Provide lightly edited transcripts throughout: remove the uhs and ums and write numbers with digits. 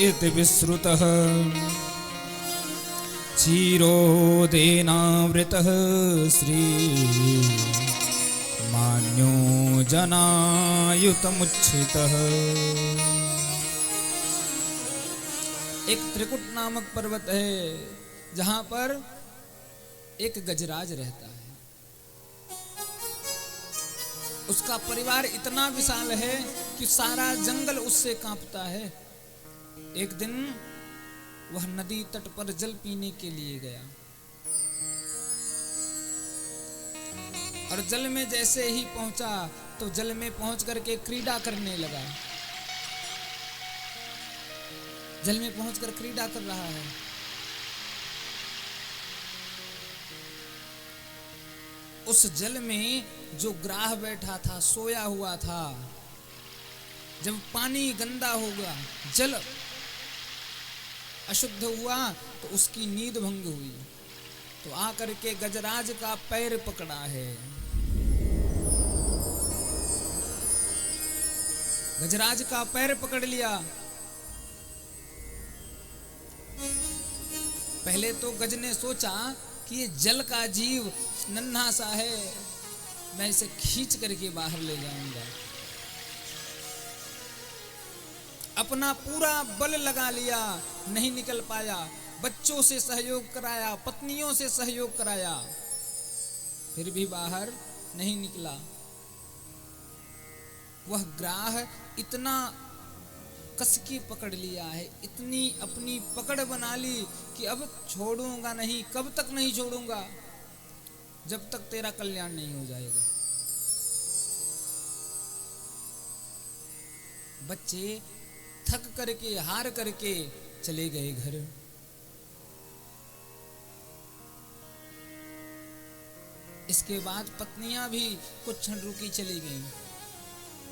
इति विश्रुतः क्षीरोदेनावृतः श्री मान्यो जनायुतमुच्छ्रितः। एक त्रिकुट नामक पर्वत है जहां पर एक गजराज रहता है। उसका परिवार इतना विशाल है कि सारा जंगल उससे कांपता है। एक दिन वह नदी तट पर जल पीने के लिए गया और जल में जैसे ही पहुंचा तो जल में पहुंच करके क्रीड़ा करने लगा। जल में पहुंचकर क्रीड़ा कर रहा है। उस जल में जो ग्राह बैठा था, सोया हुआ था, जब पानी गंदा होगा, जल अशुद्ध हुआ तो उसकी नींद भंग हुई। तो आकर के गजराज का पैर पकड़ा है। गजराज का पैर पकड़ लिया। पहले तो गज ने सोचा कि ये जल का जीव नन्हा सा है, मैं इसे खींच करके बाहर ले जाऊंगा। अपना पूरा बल लगा लिया, नहीं निकल पाया। बच्चों से सहयोग कराया, पत्नियों से सहयोग कराया, फिर भी बाहर नहीं निकला। वह ग्राह इतना कस के पकड़ लिया है, इतनी अपनी पकड़ बना ली कि अब छोड़ूंगा नहीं। कब तक नहीं छोड़ूंगा? जब तक तेरा कल्याण नहीं हो जाएगा। बच्चे थक करके, हार करके चले गए घर। इसके बाद पत्नियां भी कुछ क्षण रुकी चली गईं।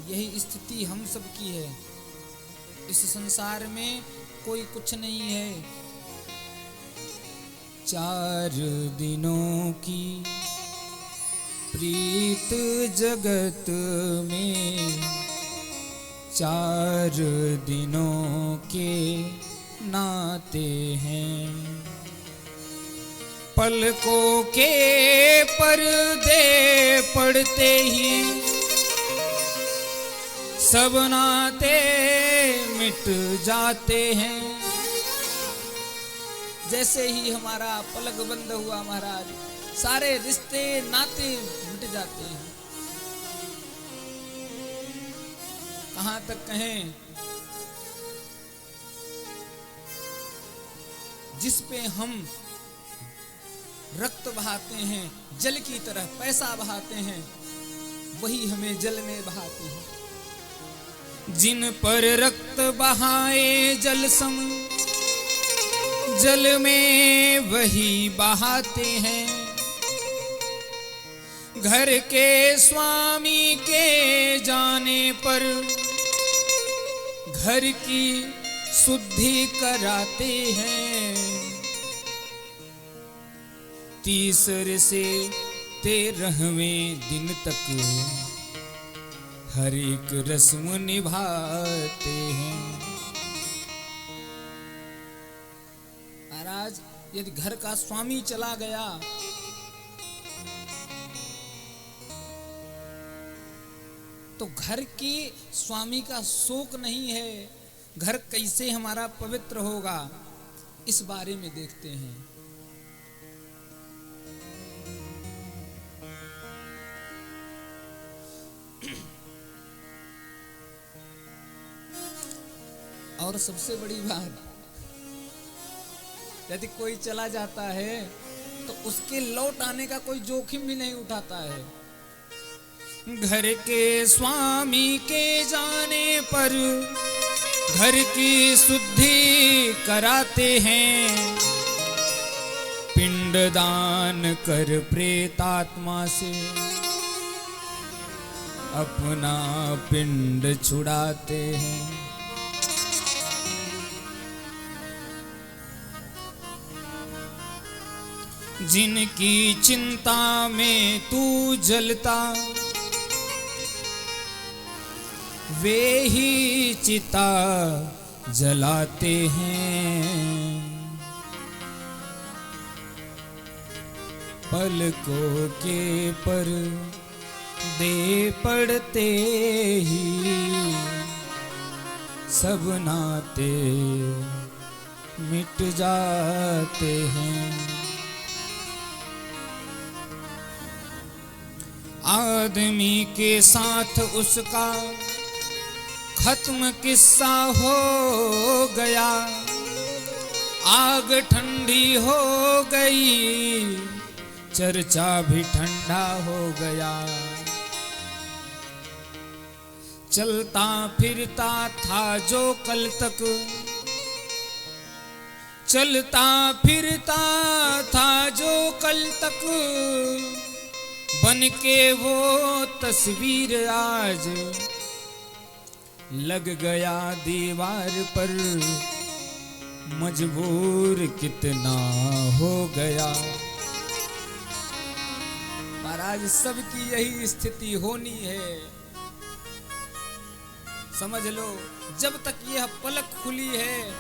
यही स्थिति हम सब की है। इस संसार में कोई कुछ नहीं है। 4 दिनों की प्रीत जगत में, 4 दिनों के नाते हैं। पलकों के पर्दे पड़ते ही सब नाते मिट जाते हैं। जैसे ही हमारा पलक बंद हुआ महाराज, सारे रिश्ते नाते मिट जाते हैं। कहां तक कहें, जिस पे हम रक्त बहाते हैं, जल की तरह पैसा बहाते हैं, वही हमें जल में बहाते हैं। जिन पर रक्त बहाए जल सम, जल में वही बहाते हैं। घर के स्वामी के जाने पर घर की शुद्धि कराते हैं। 3 से 13वें दिन तक हर एक रस्म निभाते हैं। महाराज, यदि घर का स्वामी चला गया तो घर के स्वामी का शोक नहीं है। घर कैसे हमारा पवित्र होगा, इस बारे में देखते हैं। और सबसे बड़ी बात, यदि कोई चला जाता है तो उसके लौट आने का कोई जोखिम भी नहीं उठाता है। घर के स्वामी के जाने पर घर की शुद्धि कराते हैं। पिंडदान कर प्रेतात्मा से अपना पिंड छुड़ाते हैं। जिनकी चिंता में तू जलता, वे ही चिता जलाते हैं। पलकों के पर दे पड़ते ही सब नाते मिट जाते हैं। आदमी के साथ उसका खत्म किस्सा हो गया, आग ठंडी हो गई, चर्चा भी ठंडा हो गया। चलता फिरता था जो कल तक, चलता फिरता था जो कल तक, बन के वो तस्वीर आज लग गया दीवार पर, मजबूर कितना हो गया। महाराज सबकी यही स्थिति होनी है। समझ लो, जब तक यह पलक खुली है,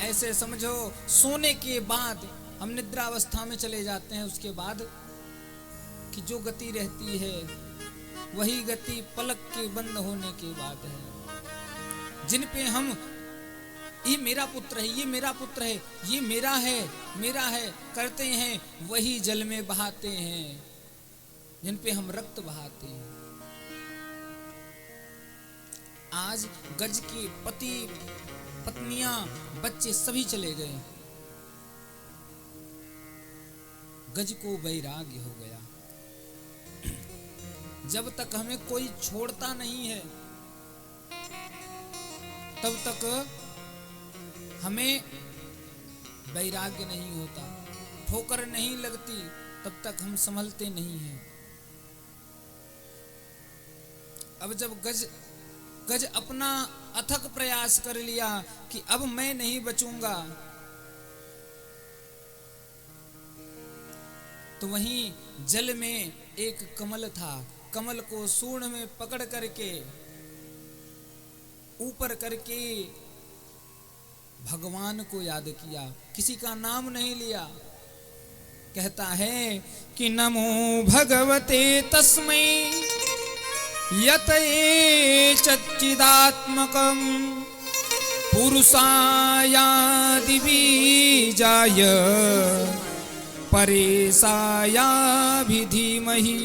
ऐसे समझो सोने के बाद हम निद्रावस्था में चले जाते हैं, उसके बाद कि जो गति रहती है वही गति पलक के बंद होने के बाद है। जिन पे हम ये मेरा पुत्र है, ये मेरा पुत्र है, ये मेरा है करते हैं, वही जल में बहाते हैं जिन पे हम रक्त बहाते हैं। आज गज के पति पत्नियां बच्चे सभी चले गए, गज को वैराग्य हो गया। जब तक हमें कोई छोड़ता नहीं है तब तक हमें वैराग्य नहीं होता, ठोकर नहीं लगती तब तक हम संभलते नहीं हैं। अब जब गज अपना अथक प्रयास कर लिया कि अब मैं नहीं बचूंगा, तो वहीं जल में एक कमल था, कमल को सूंड में पकड़ करके ऊपर करके भगवान को याद किया, किसी का नाम नहीं लिया। कहता है कि नमो भगवते तस्मै यतये चच्चिदात्मकं पुरुषायादि बीजाय परेशायाभि धीमहि।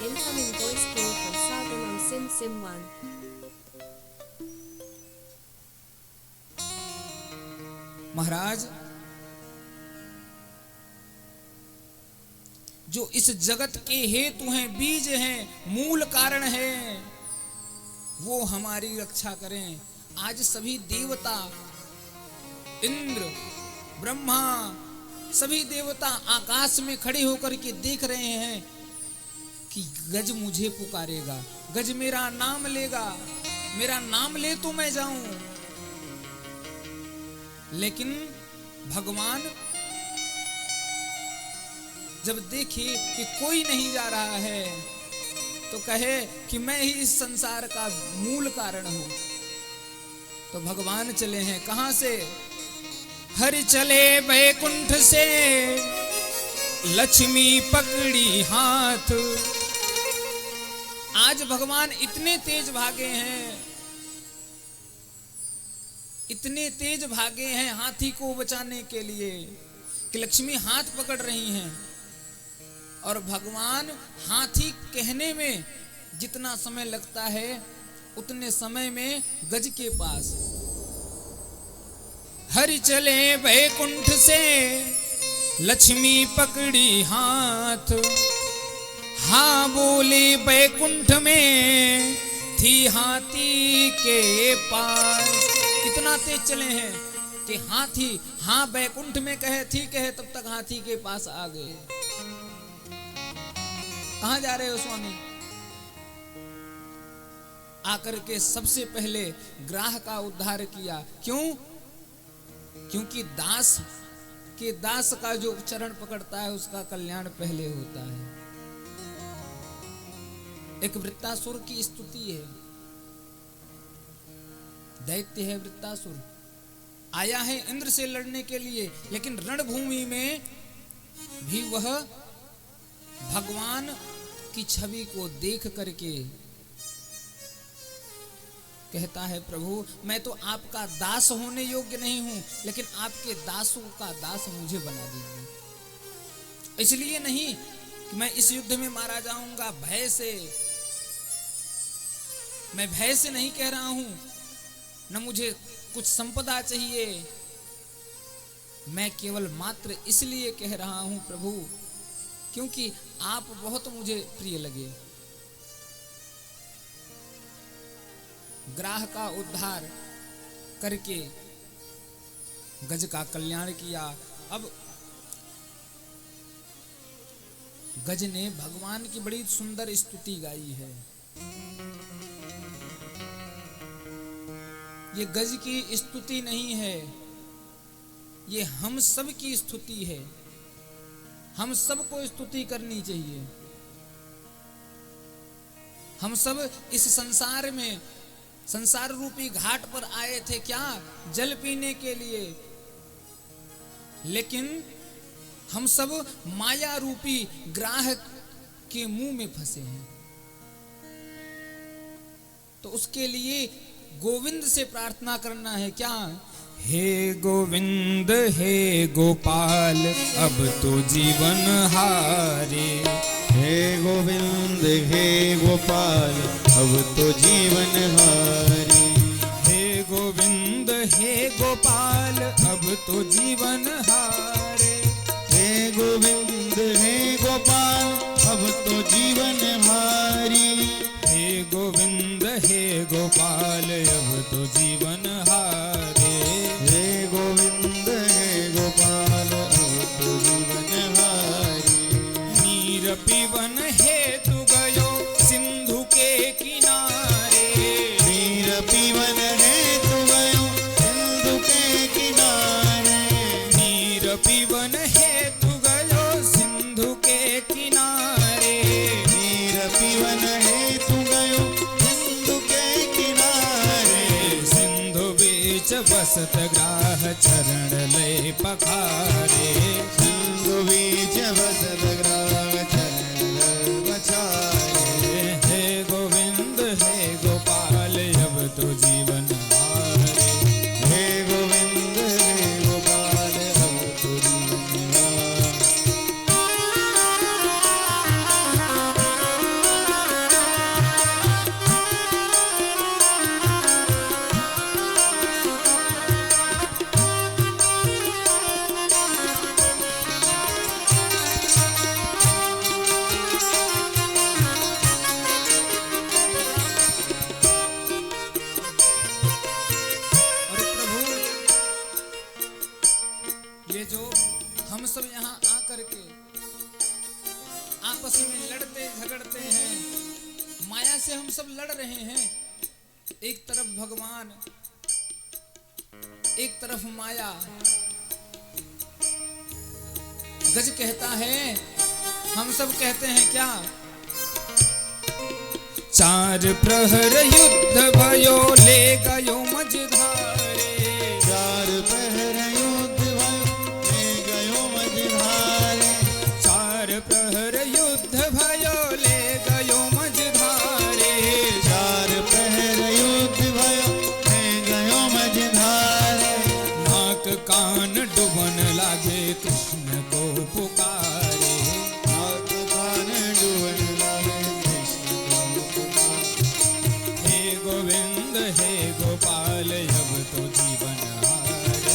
Incoming voice call from Saganam Sim Sim 1. महाराज, जो इस जगत के हेतु हैं, बीज हैं, मूल कारण हैं, वो हमारी रक्षा करें। आज सभी देवता, इंद्र, ब्रह्मा, सभी देवता आकाश में खड़े होकर के देख रहे हैं कि गज मुझे पुकारेगा, गज मेरा नाम लेगा, मेरा नाम ले तो मैं जाऊं। लेकिन भगवान जब देखे कि कोई नहीं जा रहा है तो कहे कि मैं ही इस संसार का मूल कारण हूं। तो भगवान चले हैं कहां से? हरि चले बैकुंठ से, लक्ष्मी पकड़ी हाथ। आज भगवान इतने तेज भागे हैं, इतने तेज भागे हैं हाथी को बचाने के लिए कि लक्ष्मी हाथ पकड़ रही हैं। और भगवान हाथी कहने में जितना समय लगता है उतने समय में गज के पास। हरि चले बैकुंठ से, लक्ष्मी पकड़ी हाथ। हाँ बोले बैकुंठ में थी हाथी के पास। इतना तेज चले हैं कि हाथी हाँ बैकुंठ में कहे ठीक है, तब तक हाथी के पास आ गए। कहां जा रहे हो स्वामी? आकर के सबसे पहले ग्राह का उद्धार किया। क्यों? क्योंकि दास का जो चरण पकड़ता है उसका कल्याण पहले होता है। एक वृत्तासुर की स्तुति है। दैत्य है वृत्तासुर, आया है इंद्र से लड़ने के लिए, लेकिन रणभूमि में भी वह भगवान की छवि को देख करके कहता है, प्रभु मैं तो आपका दास होने योग्य नहीं हूं, लेकिन आपके दासों का दास मुझे बना दीजिए। इसलिए नहीं कि मैं इस युद्ध में मारा जाऊंगा भय से, मैं भय से नहीं कह रहा हूं, न मुझे कुछ संपदा चाहिए, मैं केवल मात्र इसलिए कह रहा हूं प्रभु क्योंकि आप बहुत मुझे प्रिय लगे। ग्राह का उद्धार करके गज का कल्याण किया। अब गज ने भगवान की बड़ी सुंदर स्तुति गाई है। ये गज की स्तुति नहीं है, ये हम सब की स्तुति है। हम सबको स्तुति करनी चाहिए। हम सब इस संसार में, संसार रूपी घाट पर आए थे क्या? जल पीने के लिए, लेकिन हम सब माया रूपी ग्राह के मुंह में फंसे हैं। तो उसके लिए गोविंद से प्रार्थना करना है क्या? हे गोविंद हे गोपाल अब तो जीवन हारे। हे गोविंद हे गोपाल अब तो जीवन हारे। हे गोविंद हे गोपाल अब तो जीवन हारे। हे गोविंद हे गोपाल अब तो जीवन हारी। हे गोविंद हे गोपाल अब तो जीवन हारे। हे गोविंद हे गोपाल अब तो जीवन हारी। नीर पीवन हेतु गयो सिंधु के किनारे। नीर पीवन हेतु गयो सिंधु के किनारे। नीर पीवन हेतु गयो सिंधु के किनारे। नीर पीवन हेतु गयो सिंधु के किनारे। सिंधु बीच बसत ग्राह चरण ले पखारे। सिंधु बीच बसत ग्राह चरण बचारे। हे गोविंद हे गोपाल अब तो जीवन हारे। हे गोविंद हे गोपाल अब तो जीवन हारे। और प्रभु ये जो हम सब यहाँ आकर के आपस में लड़ते झगड़ते हैं, माया से हम सब लड़ रहे हैं। एक तरफ भगवान, एक तरफ माया। गज कहता है, हम सब कहते हैं क्या? चार प्रहर युद्ध भयो ले गयो मझधारे। चार पहर युद्ध भयो ले गयो मझधारे। चार प्रहर युद्ध भयो ले गयो मझधारे। चार पहर युद्ध भयो ले गयो मझधारे। नाक कान डुबन लागे कृष्ण को पुकारे। नाक कान डूबन लागे कृष्ण को पुकारे। हे गोविंद हे गोपाल अब तो जीवन हारे।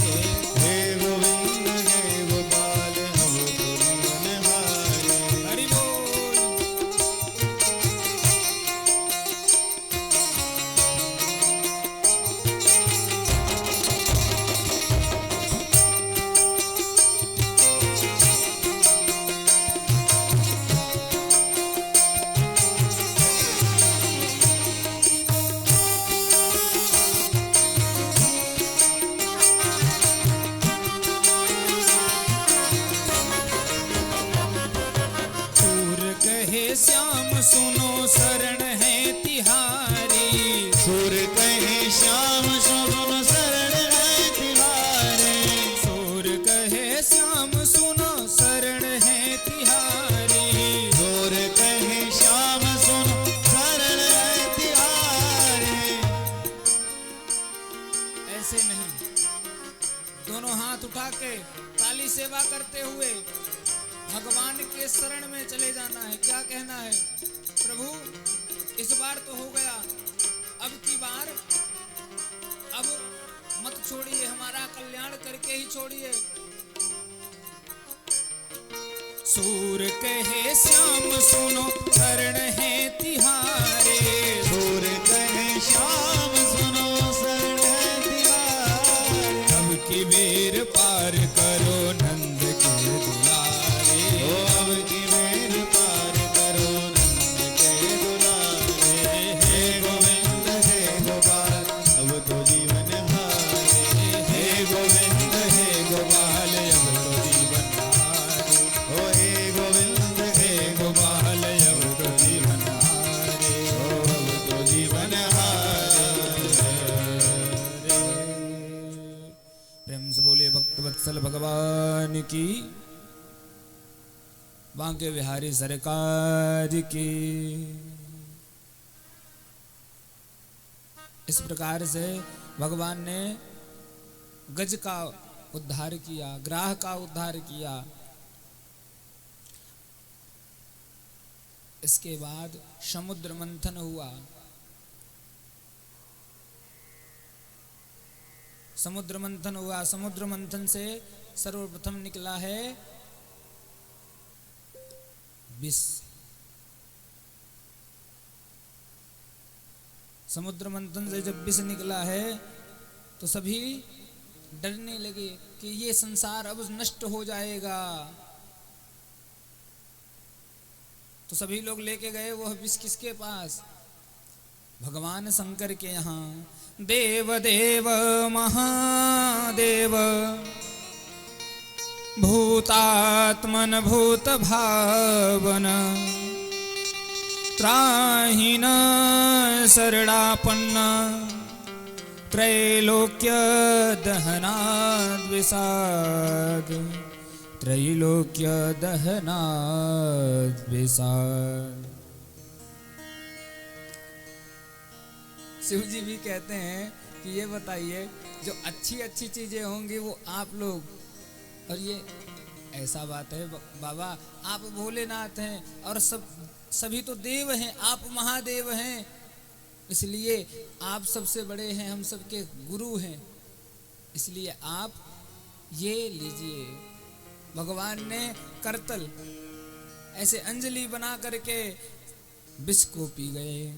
हे गोविंद हे गोपाल अब तो जीवन हारे। हरि बोल। ऐसे नहीं, दोनों हाथ उठा के ताली सेवा करते हुए भगवान के शरण में चले जाना है। क्या कहना है, प्रभु इस बार तो हो गया, अब की बार अब मत छोड़िए, हमारा कल्याण करके ही छोड़िए। सूर कहे श्याम सुनो शरण है तिहारे, सूर कहे श्याम सुनो शरण है तिहारे, अब की बेर पार करो नंद के दुलारे, ओ अब की बेर पार करो नंद के दुलारे। हे गोविंद हे गोपाल अब तो जीवन हारे, हे गोविंद हे गोपाल अब तो जीवन हारे, ओ हे गोविंद हे गोपाल अब तो जीवन हारे, ओ अब तो जीवन हारे। प्रेम से बोलिए भक्त वत्सल भगवान की, बांके बिहारी सरकार की। इस प्रकार से भगवान ने गज का उद्धार किया, ग्राह का उद्धार किया। इसके बाद समुद्र मंथन हुआ। समुद्र मंथन हुआ, समुद्र मंथन से सर्वप्रथम निकला है विष। समुद्र मंथन से जब विष निकला है तो सभी डरने लगे कि ये संसार अब नष्ट हो जाएगा। तो सभी लोग लेके गए वह विष किसके पास, भगवान शंकर के यहाँ। देव देव महादेव भूतात्मन भूत भावन, त्राहिन शरणापन्न, त्रैलोक्य दहनाद् विषाद, त्रैलोक्य दहनाद् विषाद। शिव जी भी कहते हैं कि ये बताइए जो अच्छी अच्छी चीजें होंगी वो आप लोग, और ये ऐसा बात है बाबा आप भोलेनाथ हैं और सभी तो देव हैं, आप महादेव हैं, इसलिए आप सबसे बड़े हैं, हम सबके गुरु हैं, इसलिए आप ये लीजिए। भगवान ने करतल ऐसे अंजलि बना करके विष को पी गए।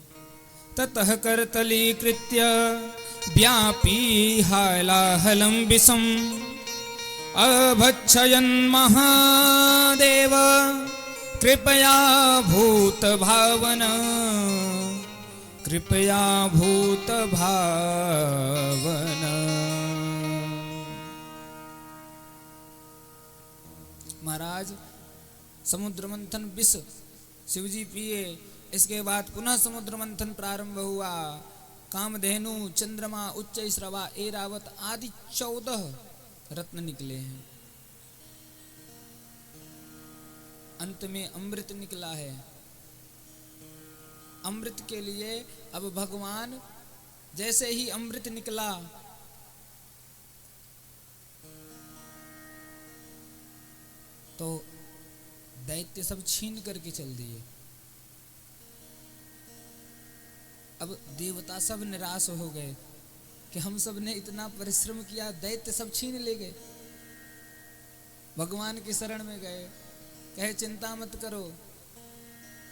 ततः करतलीकृत्य व्यापी हालाहलं विषम् अभक्षयन् महादेव कृपया भूत भावन, कृपया भूत भावन। महाराज समुद्र मंथन विष शिवजी पिए। इसके बाद पुनः समुद्र मंथन प्रारंभ हुआ। कामधेनु, चंद्रमा, उच्च श्रवा, ऐरावत आदि 14 रत्न निकले हैं। अंत में अमृत निकला है। अमृत के लिए अब भगवान, जैसे ही अमृत निकला तो दैत्य सब छीन करके चल दिए। अब देवता सब निराश हो गए कि हम सब ने इतना परिश्रम किया, दैत्य सब छीन ले गए। भगवान की शरण में गए, कहे चिंता मत करो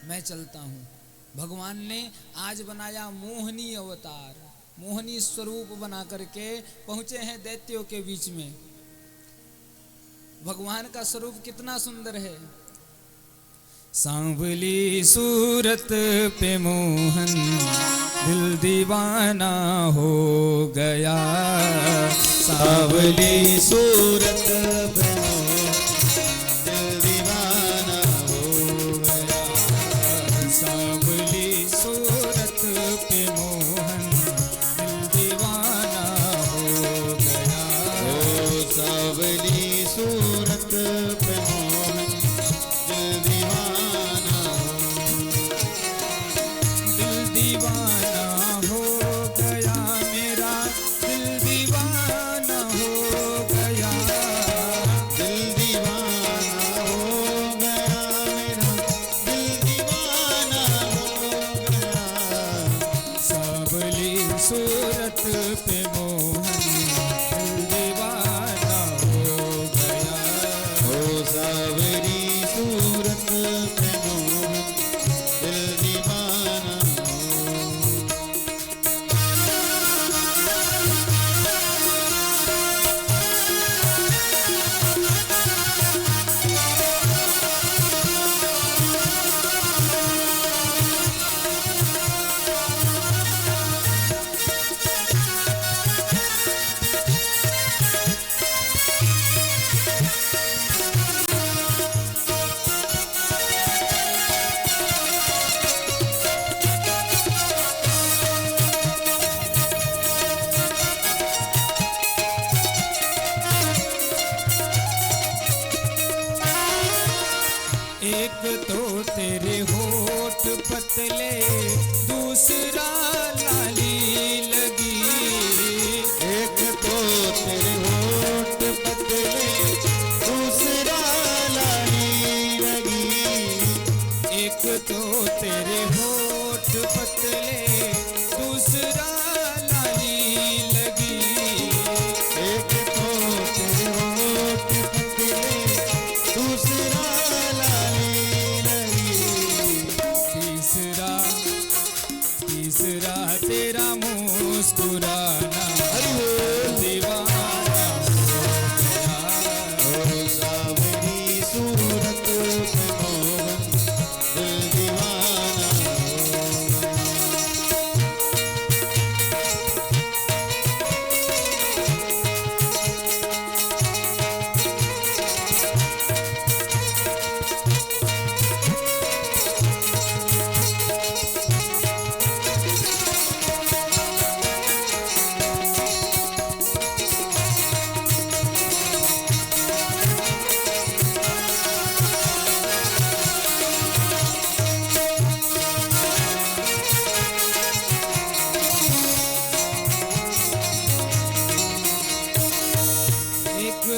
मैं चलता हूँ। भगवान ने आज बनाया मोहनी अवतार, मोहनी स्वरूप बना करके पहुंचे हैं दैत्यों के बीच में। भगवान का स्वरूप कितना सुंदर है। सांवली सूरत पे मोहन दिल दीवाना हो गया, सांवली सूरत पे मोहन दिल दीवाना हो गया, सांवली सूरत पे मोहन दिल दीवाना हो गया, ओ सांवली सूरत पे मोहन दिल दीवाना दिल दीवाना हो गया, मेरा दिल दीवाना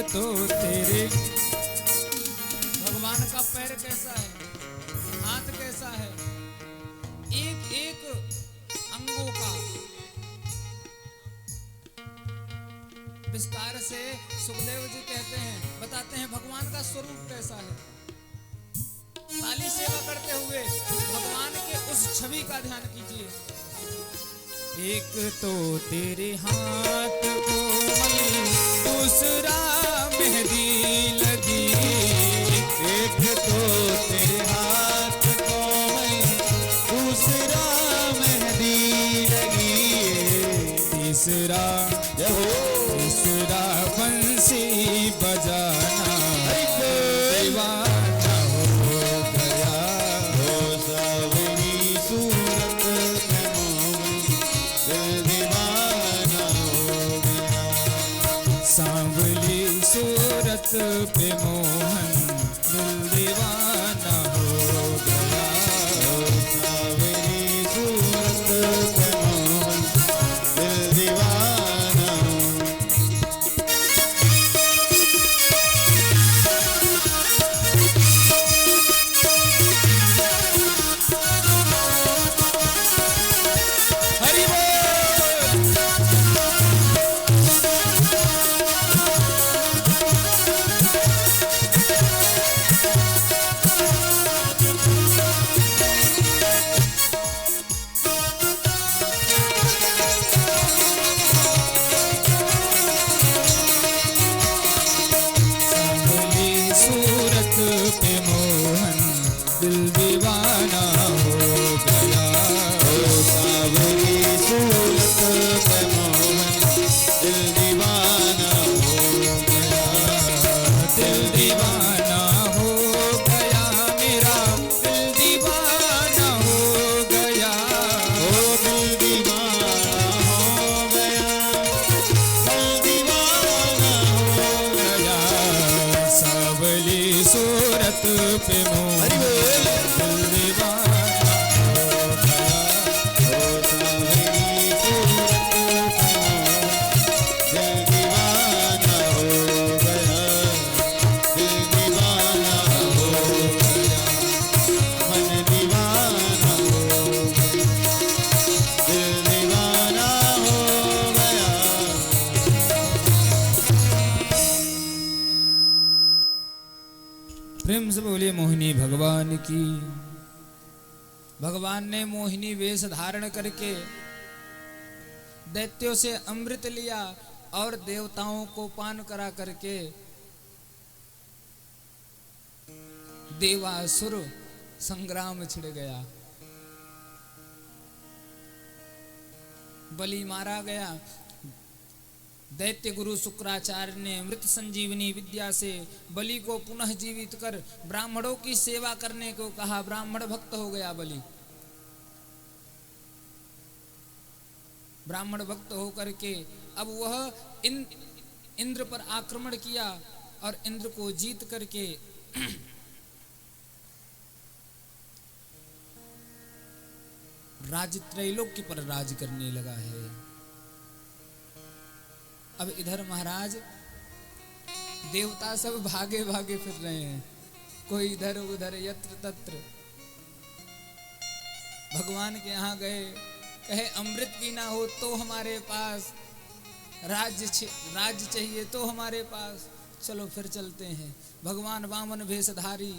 तो तेरे भगवान का पैर कैसा है, हाथ कैसा है, एक एक अंगों का विस्तार से सुखदेव जी कहते हैं, बताते हैं भगवान का स्वरूप कैसा है। ताली सेवा करते हुए भगवान के उस छवि का ध्यान कीजिए। एक तो तेरे हाथ कोमल, दूसरा मेहंदी लगी। एक तो तेरे हाथ कोमल, दूसरा मेहंदी लगी। तीसरा बंसी बजाना दीवाना हो गया। हो सावरी सूरत में मोहन, दिल दीवाना हो गया। सांवली सूरत पे मोहन, दिल दीवाना हो गया। हो सावरी सूरत में मोहन, दिल दीवाना हो। हरि बोल। सांवली सूरत पे मोहन, दिल दीवाना हो गया। हो सावरी सूरत में मोहन, दिल दीवाना हो गया। दिल दीवाना हो गया मेरा, दिल दीवाना हो गया। हो दिल दीवाना हो गया, दिल दीवाना हो गया। सावली सूरत पे मोहन, हरि बोल। दिल दीवाना हो गया। हो सावरी सूरत में मोहन, दिल दीवाना हो गया। दिल दीवाना हो गया, मन दीवाना हो गया। दिल दीवाना हो गया। प्रेम से बोलिए मोहिनी भगवान की। भगवान ने मोहिनी वेश धारण करके दैत्यों से अमृत लिया और देवताओं को पान करा करके देवासुर संग्राम छिड़ गया। बलि मारा गया। दैत्य गुरु शुक्राचार्य ने अमृत संजीवनी विद्या से बलि को पुनः जीवित कर ब्राह्मणों की सेवा करने को कहा। ब्राह्मण भक्त हो गया बलि। ब्राह्मण भक्त होकर के अब वह इंद्र पर आक्रमण किया और इंद्र को जीत करके राज त्रैलोक्य पर राज करने लगा है। अब इधर महाराज देवता सब भागे भागे फिर रहे हैं, कोई इधर उधर यत्र तत्र। भगवान के यहाँ गए, कहे अमृत पीना हो तो हमारे पास, राज्य चाहिए तो हमारे पास, चलो फिर चलते हैं। भगवान वामन वेशधारी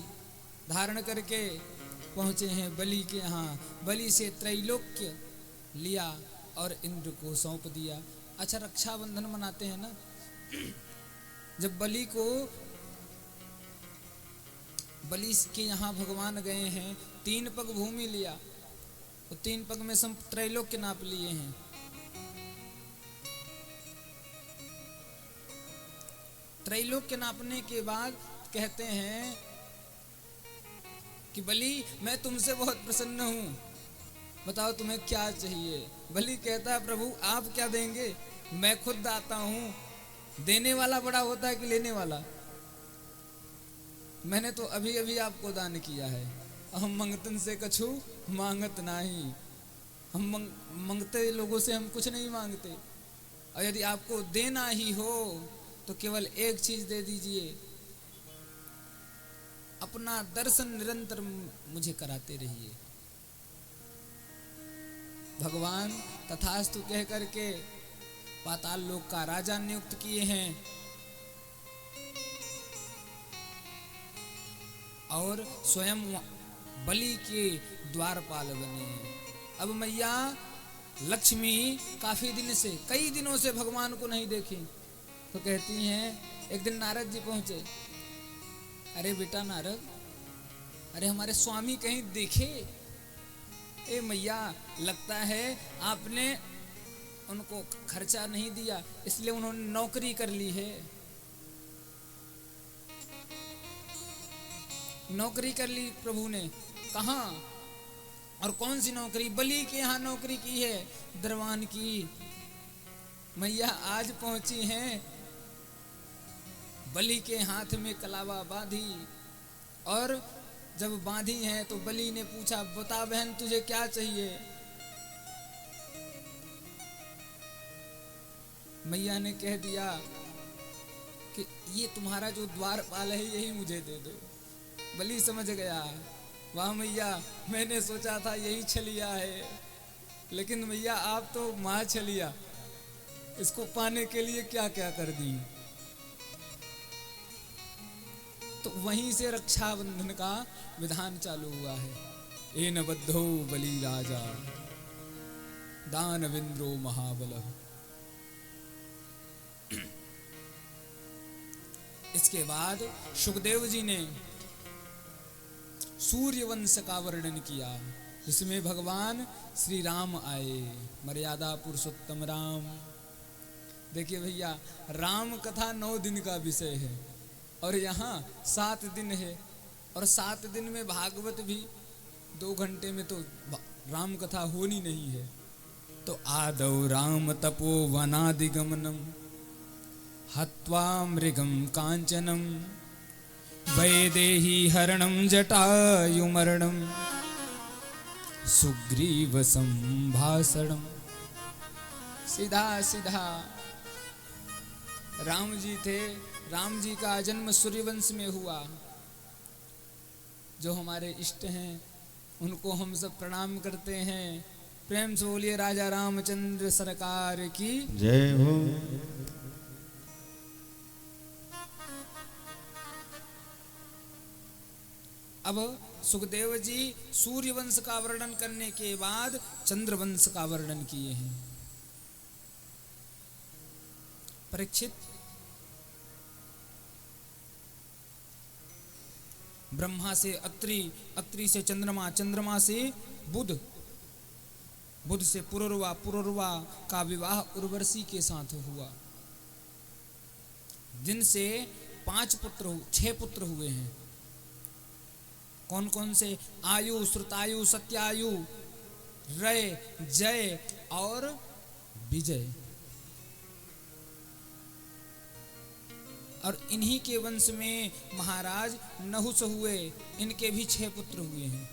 धारण करके पहुंचे हैं बलि के यहाँ। बलि से त्रैलोक्य लिया और इंद्र को सौंप दिया। अच्छा, रक्षाबंधन मनाते हैं ना, जब बलि के यहाँ भगवान गए हैं, 3 पग भूमि लिया, तो 3 पग में सब त्रैलोक्य नाप लिए हैं। त्रैलोक्य नापने के बाद कहते हैं कि बलि मैं तुमसे बहुत प्रसन्न हूं, बताओ तुम्हें क्या चाहिए। बलि कहता है प्रभु आप क्या देंगे, मैं खुद आता हूं। देने वाला बड़ा होता है कि लेने वाला। मैंने तो अभी अभी आपको दान किया है। हम मंगतन से कछु मांगत नहीं। हम मंगते लोगों से हम कुछ नहीं मांगते, और यदि आपको देना ही हो तो केवल एक चीज दे दीजिए, अपना दर्शन निरंतर मुझे कराते रहिए। भगवान तथास्तु कह करके पाताल लोक का राजा नियुक्त किए हैं और स्वयं बलि के द्वारपाल बने हैं। अब मैया लक्ष्मी काफी दिन से, कई दिनों से भगवान को नहीं देखी, तो कहती हैं, एक दिन नारद जी पहुंचे, अरे बेटा नारद, अरे हमारे स्वामी कहीं देखे? ए मैया, लगता है आपने उनको खर्चा नहीं दिया, इसलिए उन्होंने नौकरी कर ली है। नौकरी कर ली प्रभु ने। कहाँ और कौन सी नौकरी? बलि के यहाँ नौकरी की है, दरबान की। मैया आज पहुंची हैं, बलि के हाथ में कलावा बांधी, और जब बांधी हैं तो बलि ने पूछा, बता बहन तुझे क्या चाहिए? मैया ने कह दिया कि ये तुम्हारा जो द्वारपाल है यही मुझे दे दो। बलि समझ गया, वाह मैया, मैंने सोचा था यही छलिया है, लेकिन मैया आप तो माँ छलिया, इसको पाने के लिए क्या क्या कर दी। तो वहीं से रक्षाबंधन का विधान चालू हुआ है। एन बद्धो बलि राजा दानवेंद्रो महाबलः। इसके बाद सुखदेव जी ने सूर्य वंश का वर्णन किया, जिसमें भगवान श्री राम आए, मर्यादा पुरुषोत्तम राम। देखिए भैया, राम कथा 9 दिन का विषय है और यहाँ 7 दिन है, और 7 दिन में भागवत भी 2 घंटे में तो राम कथा होनी नहीं है। तो आदौ राम तपो वनादिगमनम हत्वा मृगम कांचनम वैदेही हरणम जटायुमरणम सुग्रीव संभाषणम। सीधा सीधा राम जी थे, राम जी का जन्म सूर्यवंश में हुआ। जो हमारे इष्ट हैं उनको हम सब प्रणाम करते हैं। प्रेम से बोलिए राजा रामचंद्र सरकार की जय हो। अब सुखदेव जी सूर्यवंश का वर्णन करने के बाद चंद्रवंश का वर्णन किए हैं। परीक्षित, ब्रह्मा से अत्रि, अत्रि से चंद्रमा, चंद्रमा से बुध, बुध से पुरुरवा, पुरुरवा का विवाह उर्वशी के साथ हुआ, जिनसे 6 पुत्र हुए हैं। कौन कौन से? आयु, श्रुतायु, सत्यायु, रय, जय और विजय। और इन्हीं के वंश में महाराज नहुस हुए, इनके भी 6 पुत्र हुए हैं।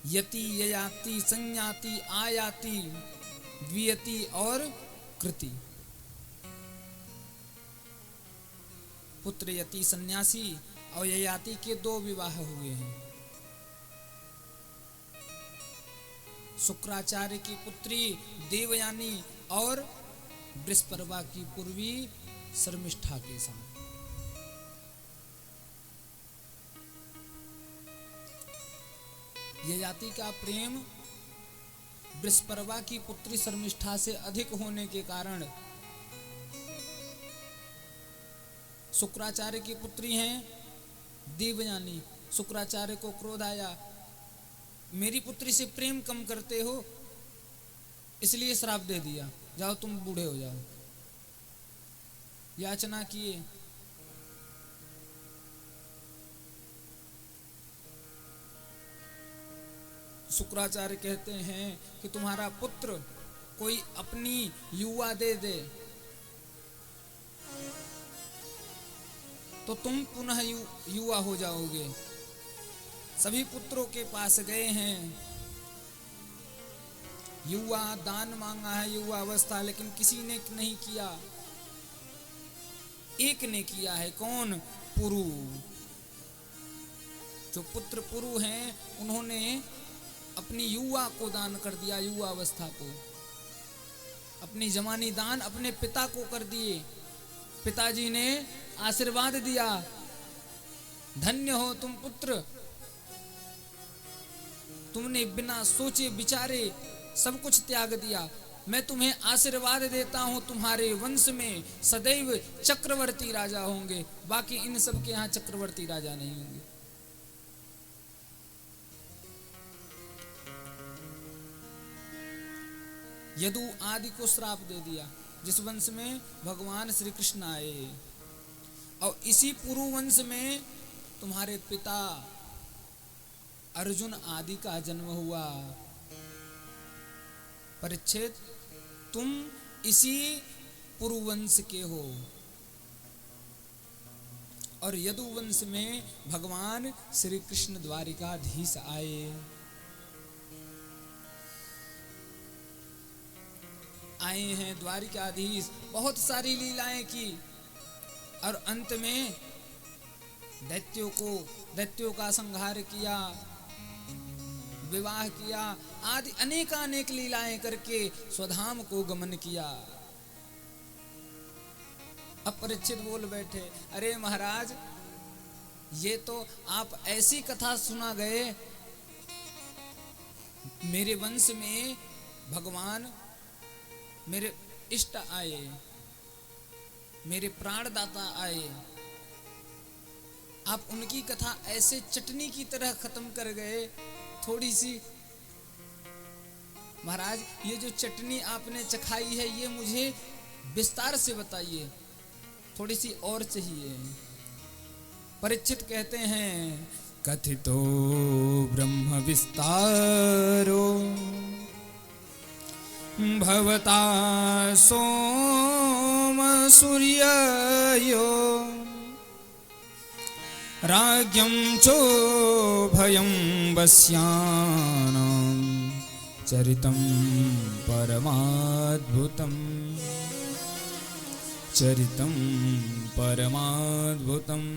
यति, ययाति, संयाति, आयाति, द्वियति और कृति। पुत्र यति सन्यासी और ययाति के 2 विवाह हुए हैं। शुक्राचार्य की पुत्री देवयानी और बृहस्पति की पूर्वी शर्मिष्ठा के साथ। ययाति का प्रेम बृहस्पति की पुत्री शर्मिष्ठा से अधिक होने के कारण शुक्राचार्य की पुत्री हैं देवयानी। शुक्राचार्य को क्रोध आया, मेरी पुत्री से प्रेम कम करते हो, इसलिए श्राप दे दिया, जाओ तुम बूढ़े हो जाओ। याचना किए, शुक्राचार्य कहते हैं कि तुम्हारा पुत्र कोई अपनी युवा दे दे तो तुम पुनः युवा हो जाओगे। सभी पुत्रों के पास गए हैं, युवा दान मांगा है, युवा अवस्था, लेकिन किसी ने नहीं किया। एक ने किया है। कौन? पुरु। जो पुत्र पुरु हैं उन्होंने अपनी युवा को दान कर दिया, युवा अवस्था को। अपनी जवानी दान अपने पिता को कर दिए। पिताजी ने आशीर्वाद दिया, धन्य हो तुम पुत्र, तुमने बिना सोचे विचारे सब कुछ त्याग दिया। मैं तुम्हें आशीर्वाद देता हूं, तुम्हारे वंश में सदैव चक्रवर्ती राजा होंगे। बाकी इन सब के यहां चक्रवर्ती राजा नहीं होंगे। यदु आदि को श्राप दे दिया, जिस वंश में भगवान श्री कृष्ण आए। और इसी पुरु वंश में तुम्हारे पिता अर्जुन आदि का जन्म हुआ। परीक्षित, तुम इसी पुरुवंश के हो। और यदुवंश में भगवान श्री कृष्ण द्वारिकाधीश आए। आए हैं द्वारिकाधीश, बहुत सारी लीलाएं की, और अंत में दैत्यों का संहार किया, विवाह किया, आदि अनेकानेक लीलाएं करके स्वधाम को गमन किया। अब परीक्षित बोल बैठे, अरे महाराज, ये तो आप ऐसी कथा सुना गए, मेरे वंश में भगवान मेरे इष्ट आए, मेरे प्राणदाता आए, आप उनकी कथा ऐसे चटनी की तरह खत्म कर गए। थोड़ी सी महाराज, ये जो चटनी आपने चखाई है ये मुझे विस्तार से बताइए, थोड़ी सी और चाहिए। परीक्षित कहते हैं, कथितो ब्रह्म विस्तारो भवता सोम सूर्ययो राज्ञं चोभयं वस्यानां चरितं परमाद्भुतम् चरितं परमाद्भुतम्।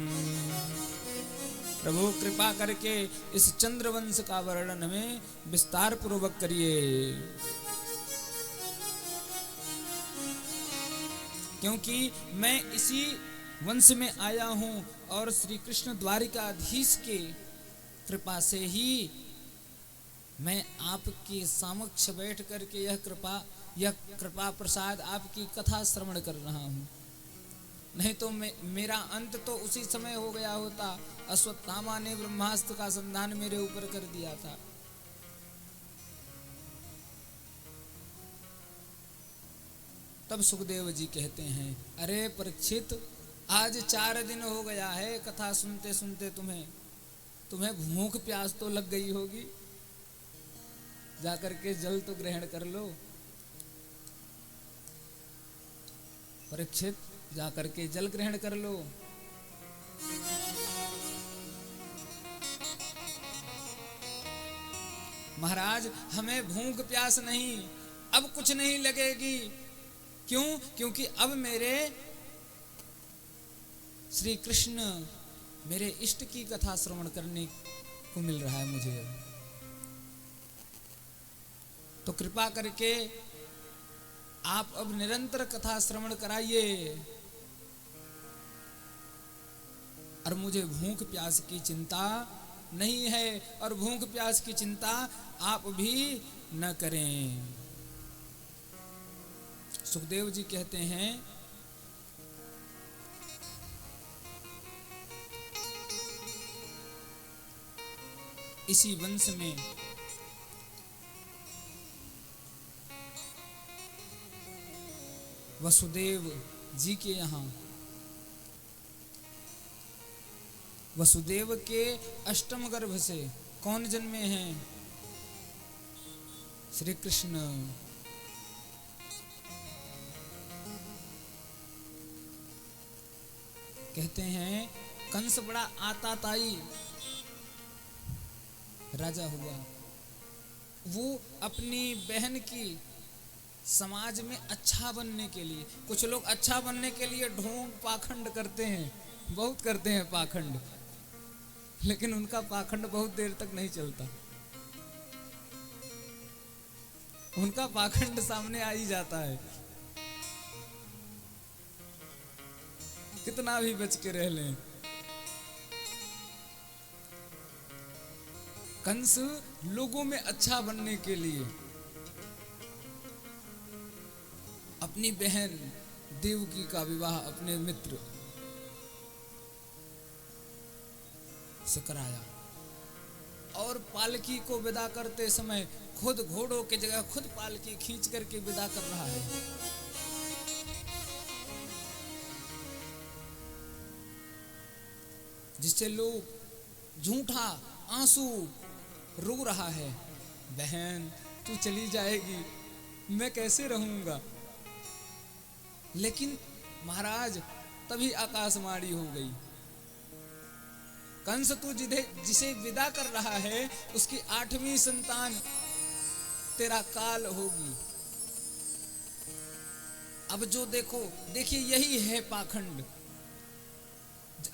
प्रभु कृपा करके इस चंद्रवंश का वर्णन हमें विस्तार पूर्वक करिए, क्योंकि मैं इसी वंश में आया हूं और श्री कृष्ण द्वारिकाधीश के कृपा से ही मैं आपके समक्ष बैठ करके यह कृपा प्रसाद आपकी कथा श्रवण कर रहा हूं। नहीं तो मेरा अंत तो उसी समय हो गया होता। अश्वत्थामा ने ब्रह्मास्त्र का संधान मेरे ऊपर कर दिया था। तब सुखदेव जी कहते हैं, अरे परीक्षित, आज 4 दिन हो गया है कथा सुनते सुनते तुम्हें भूख प्यास तो लग गई होगी, जाकर के जल तो ग्रहण कर लो। परीक्षित, जाकर के जल ग्रहण कर लो। महाराज, हमें भूख प्यास नहीं, अब कुछ नहीं लगेगी। क्यों? क्योंकि अब मेरे श्री कृष्ण, मेरे इष्ट की कथा श्रवण करने को मिल रहा है मुझे। तो कृपा करके आप अब निरंतर कथा श्रवण कराइए, और मुझे भूख प्यास की चिंता नहीं है, और भूख प्यास की चिंता आप भी न करें। सुखदेव जी कहते हैं, इसी वंश में वसुदेव जी के यहाँ, वसुदेव के अष्टम गर्भ से कौन जन्मे हैं? श्री कृष्ण। कहते हैं, कंस बड़ा आताताई राजा हुआ। वो अपनी बहन की समाज में अच्छा बनने के लिए, कुछ लोग अच्छा बनने के लिए ढोंग पाखंड करते हैं, बहुत करते हैं पाखंड, लेकिन उनका पाखंड बहुत देर तक नहीं चलता, उनका पाखंड सामने आ ही जाता है, कितना भी बच के रह लें। कंस लोगों में अच्छा बनने के लिए अपनी बहन देवकी का विवाह अपने मित्र से कराया और पालकी को विदा करते समय खुद घोड़ों की जगह खुद पालकी खींच करके विदा कर रहा है। जिससे लोग झूठा आंसू रो रहा है, बहन तू चली जाएगी मैं कैसे रहूंगा। लेकिन महाराज तभी आकाशवाणी हो गई, कंस तू जिसे विदा कर रहा है उसकी 8वीं संतान तेरा काल होगी। अब जो देखिए यही है पाखंड।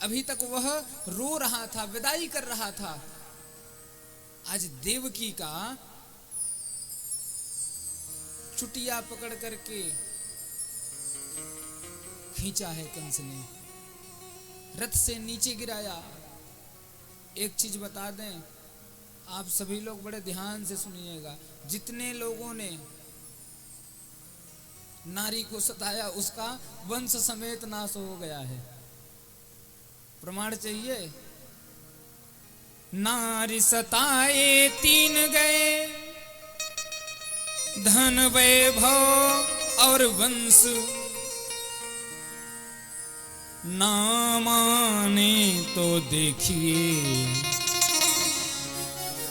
अभी तक वह रो रहा था, विदाई कर रहा था, आज देवकी का चुटिया पकड़ करके खींचा है कंस ने, रथ से नीचे गिराया। एक चीज बता दें, आप सभी लोग बड़े ध्यान से सुनिएगा, जितने लोगों ने नारी को सताया उसका वंश समेत नाश हो गया है। प्रमाण चाहिए? नारी सताए 3 गए, धन वैभव और वंश, ना माने तो देखिए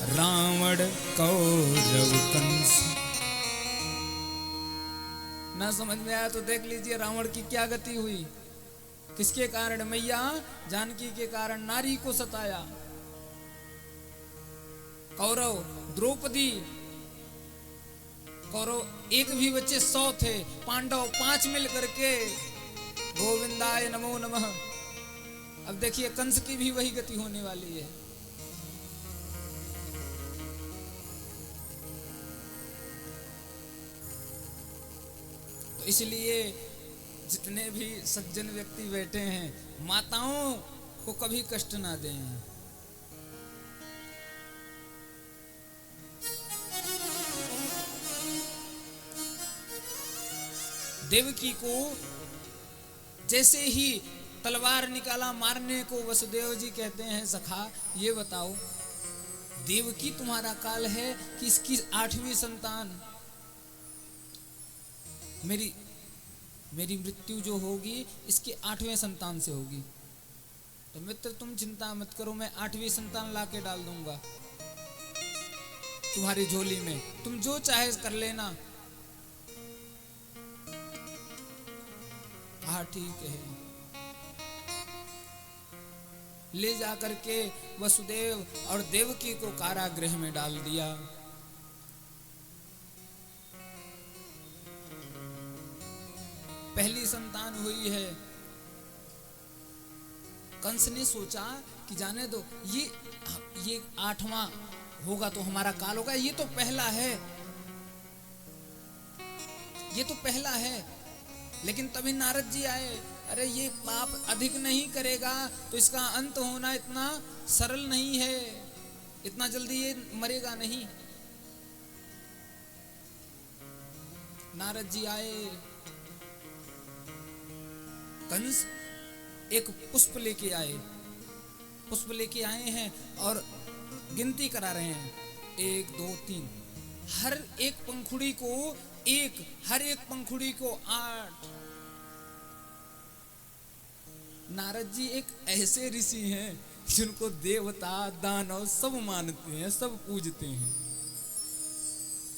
रावण कौरव कंस। ना समझ में आया तो देख लीजिए रावण की क्या गति हुई। किसके कारण? मैया जानकी के कारण नारी को सताया। कौरव द्रौपदी, कौरव एक भी बच्चे 100 थे, पांडव 5 मिल करके गोविंदाय नमो नमः। अब देखिए कंस की भी वही गति होने वाली है। तो इसलिए जितने भी सज्जन व्यक्ति बैठे हैं, माताओं को कभी कष्ट ना दें। देवकी को जैसे ही तलवार निकाला मारने को, वसुदेव जी कहते हैं सखा ये बताओ देवकी तुम्हारा काल है कि इसकी 8वीं संतान मेरी मृत्यु जो होगी इसकी 8वें संतान से होगी। तो मित्र तुम चिंता मत करो, मैं 8वीं संतान लाके डाल दूंगा तुम्हारी झोली में, तुम जो चाहे कर लेना। हाँ ठीक है। ले जाकर के वसुदेव और देवकी को कारागृह में डाल दिया। पहली संतान हुई है। कंस ने सोचा कि जाने दो, ये 8वां होगा तो हमारा काल होगा, ये तो पहला है, ये तो पहला है। लेकिन तभी नारद जी आए, अरे ये पाप अधिक नहीं करेगा तो इसका अंत होना इतना सरल नहीं है, इतना जल्दी ये मरेगा नहीं। नारद जी आए, कंस एक पुष्प लेके आए हैं और गिनती करा रहे हैं, 1 2 3, हर एक पंखुड़ी को 1, हर एक पंखुड़ी को 8। नारद जी एक ऐसे ऋषि हैं जिनको देवता दानव सब मानते हैं, सब पूजते हैं।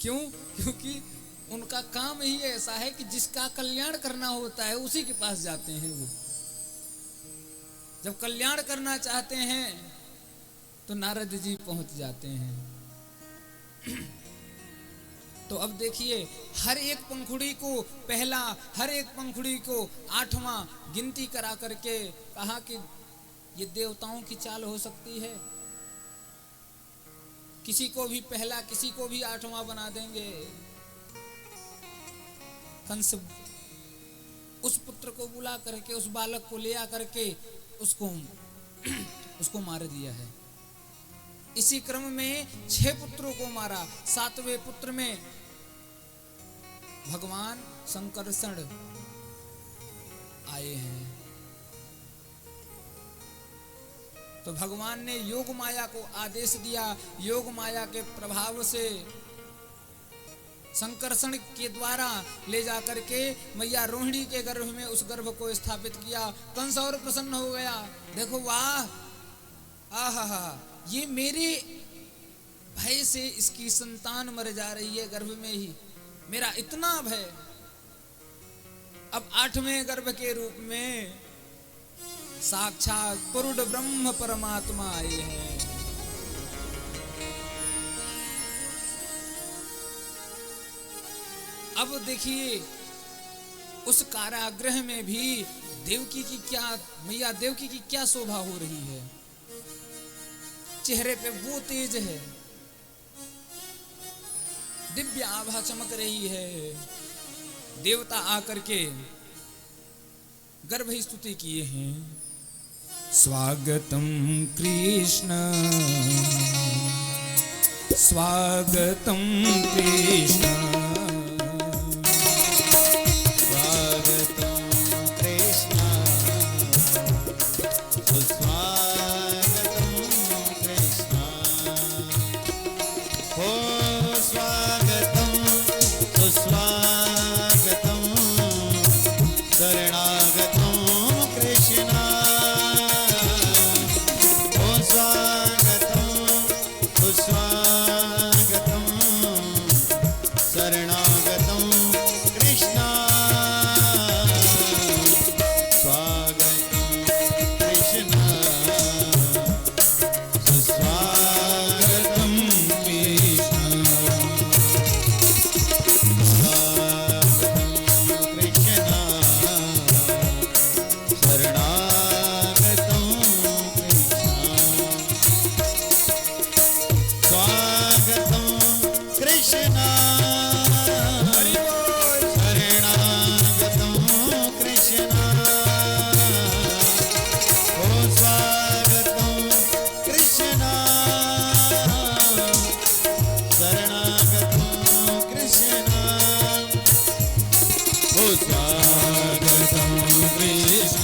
क्यों? क्योंकि उनका काम ही ऐसा है कि जिसका कल्याण करना होता है उसी के पास जाते हैं। वो जब कल्याण करना चाहते हैं तो नारद जी पहुंच जाते हैं। तो अब देखिए, हर एक पंखुड़ी को पहला, हर एक पंखुड़ी को 8वां गिनती करा करके कहा कि ये देवताओं की चाल हो सकती है, किसी को भी पहला, किसी को भी 8वां बना देंगे। कंस उस पुत्र को बुला करके, उस बालक को ले आ करके उसको मार दिया है। इसी क्रम में 6 पुत्रों को मारा। 7वें पुत्र में भगवान संकर्षण आए हैं। तो भगवान ने योग माया को आदेश दिया। योग माया के प्रभाव से संकर्षण के द्वारा ले जाकर के मैया रोहिणी के गर्भ में उस गर्भ को स्थापित किया। कंस और प्रसन्न हो गया। देखो वाह, आहा, ये मेरे भय से इसकी संतान मर जा रही है गर्भ में ही, मेरा इतना भय। अब 8वें गर्भ के रूप में साक्षात पुरुष ब्रह्म परमात्मा आए हैं। अब देखिए, उस कारागृह में भी देवकी की क्या, मैया देवकी की क्या शोभा हो रही है। चेहरे पे वो तेज है, दिव्य आभा चमक रही है। देवता आकर के गर्भ स्तुति किए हैं। स्वागतम कृष्ण, स्वागतम कृष्ण, स्वागतम कृष्ण, सुस्वागतम कृष्ण, हो स्वागतम सुस्वागतम शरणागतम कृष्ण, हो स्वागतम सुस्वागतम शरणागतम कृष्ण, स्वागतम कृष्ण, सुस्वागतम कृष्ण, स्वागतम कृष्ण, शरणागतम कृष्ण, स्वागतम कृष्ण, हरि बोल। शरणागतम कृष्ण, ओ स्वागतम कृष्ण, शरणागतम कृष्ण, ओ स्वागतम कृष्ण,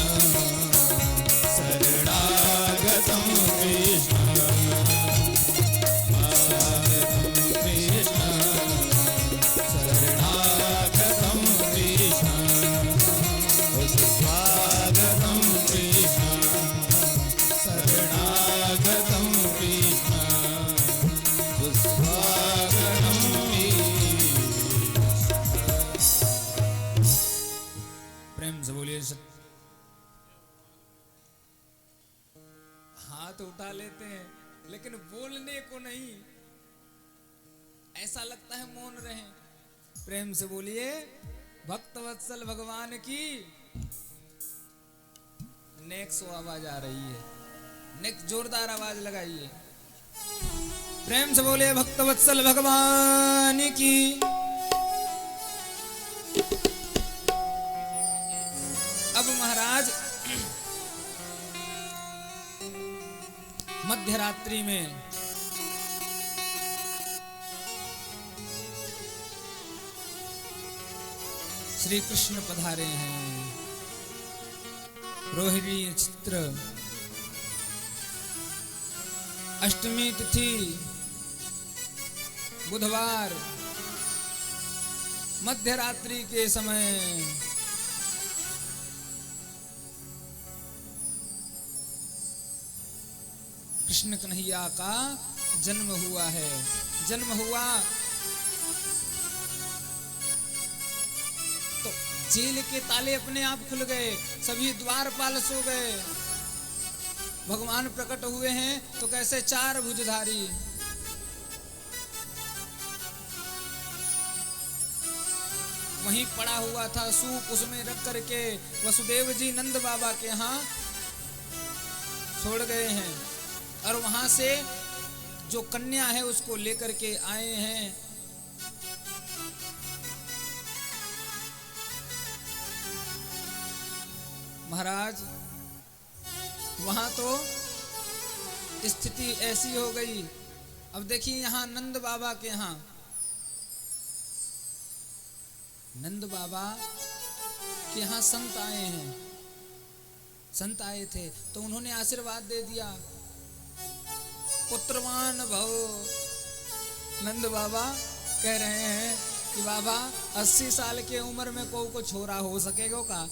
शरणागतम कृष्ण, स्वागतम कृष्ण, शरणागतम कृष्ण, स्वागतम कृष्ण, शरणागतम कृष्ण, स्वागतम प्रेम से बोलिए हाथ उठा लेते हैं लेकिन बोलने को नहीं, ऐसा लगता है मौन रहे। प्रेम से बोलिए भक्तवत्सल भगवान की। नेक्स्ट आवाज आ रही है, नेक्स्ट जोरदार आवाज लगाइए। प्रेम से बोलिए भक्तवत्सल भगवान की। अब महाराज मध्यरात्रि में श्री कृष्ण पधारे हैं। रोहिणी चित्र अष्टमी तिथि बुधवार मध्यरात्रि के समय कृष्ण कन्हैया का जन्म हुआ है। जन्म हुआ तो जेल के ताले अपने आप खुल गए, सभी द्वारपाल सो गए। भगवान प्रकट हुए हैं तो कैसे 4 भुजधारी। वहीं पड़ा हुआ था सूप, उसमें रख करके वसुदेव जी नंद बाबा के यहाँ छोड़ गए हैं और वहां से जो कन्या है उसको लेकर के आए हैं। महाराज वहां तो स्थिति ऐसी हो गई। अब देखिए यहाँ नंद बाबा के यहाँ, नंद बाबा के यहाँ संत आए हैं, संत आए थे तो उन्होंने आशीर्वाद दे दिया, पुत्रवान भव। नंद बाबा कह रहे हैं कि बाबा 80 साल के उम्र में को छोरा हो सकेगा का?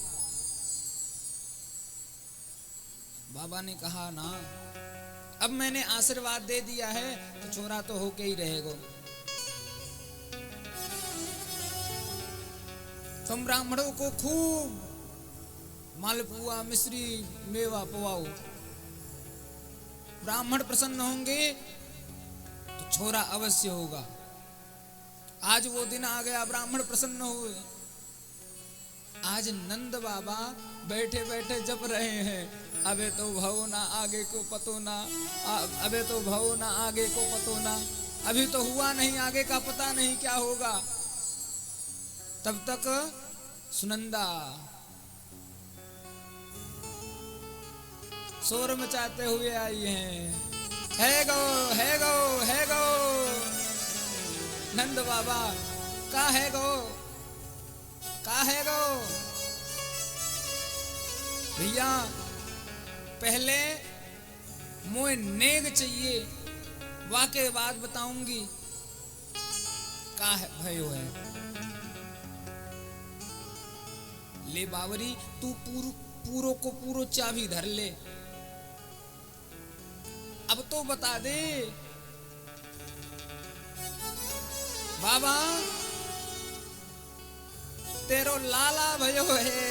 बाबा ने कहा ना, अब मैंने आशीर्वाद दे दिया है तो छोरा तो होके ही रहेगा। तुम ब्राह्मणों को खूब मालपुआ मिश्री मेवा पवाओ, ब्राह्मण प्रसन्न होंगे तो छोरा अवश्य होगा। आज वो दिन आ गया, ब्राह्मण प्रसन्न हुए। आज नंद बाबा बैठे बैठे जप रहे हैं, अबे तो भव ना आगे को पतो ना, अबे तो भव ना आगे को पतो ना, अभी तो हुआ नहीं, आगे का पता नहीं क्या होगा। तब तक सुनंदा शोर मचाते हुए आई हैं, है गो है गो है गो। नंद बाबा का है गो, का है गो। भैया पहले मोए नेग चाहिए, वाके बात बताऊंगी का है भयो है। ले बावरी तू पूरो को पूरो चाबी धर ले, अब तो बता दे बाबा तेरो लाला भयो है।